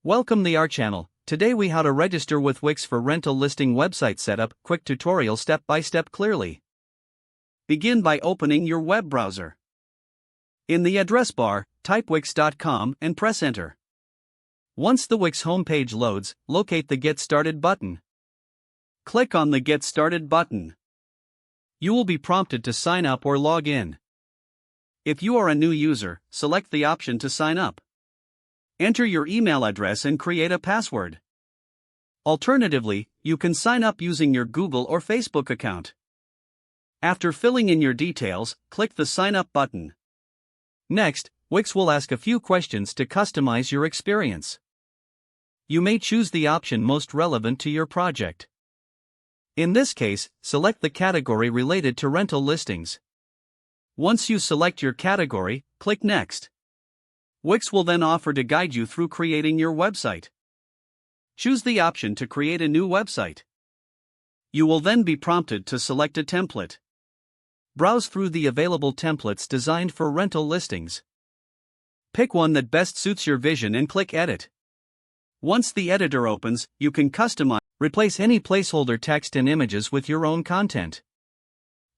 Welcome to our channel. Today we how to register with Wix for rental listing website setup, quick tutorial step by step clearly. Begin by opening your web browser. In the address bar, type wix.com and press enter. Once the Wix homepage loads, locate the Get Started button. Click on the Get Started button. You will be prompted to sign up or log in. If you are a new user, select the option to sign up. Enter your email address and create a password. Alternatively, you can sign up using your Google or Facebook account. After filling in your details, click the Sign Up button. Next, Wix will ask a few questions to customize your experience. You may choose the option most relevant to your project. In this case, select the category related to rental listings. Once you select your category, click Next. Wix will then offer to guide you through creating your website. Choose the option to create a new website. You will then be prompted to select a template. Browse through the available templates designed for rental listings. Pick one that best suits your vision and click Edit. Once the editor opens, you can customize, replace any placeholder text and images with your own content.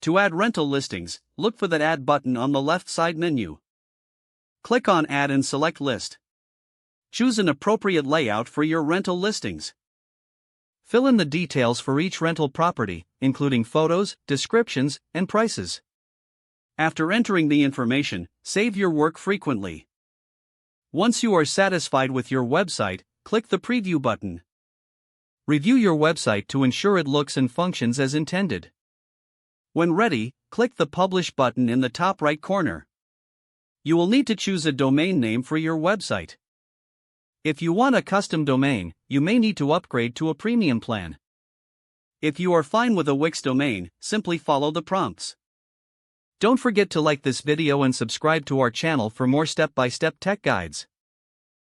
To add rental listings, look for the Add button on the left side menu. Click on Add and select List. Choose an appropriate layout for your rental listings. Fill in the details for each rental property, including photos, descriptions, and prices. After entering the information, save your work frequently. Once you are satisfied with your website, click the Preview button. Review your website to ensure it looks and functions as intended. When ready, click the Publish button in the top right corner. You will need to choose a domain name for your website. If you want a custom domain, you may need to upgrade to a premium plan. If you are fine with a Wix domain, simply follow the prompts. Don't forget to like this video and subscribe to our channel for more step-by-step tech guides.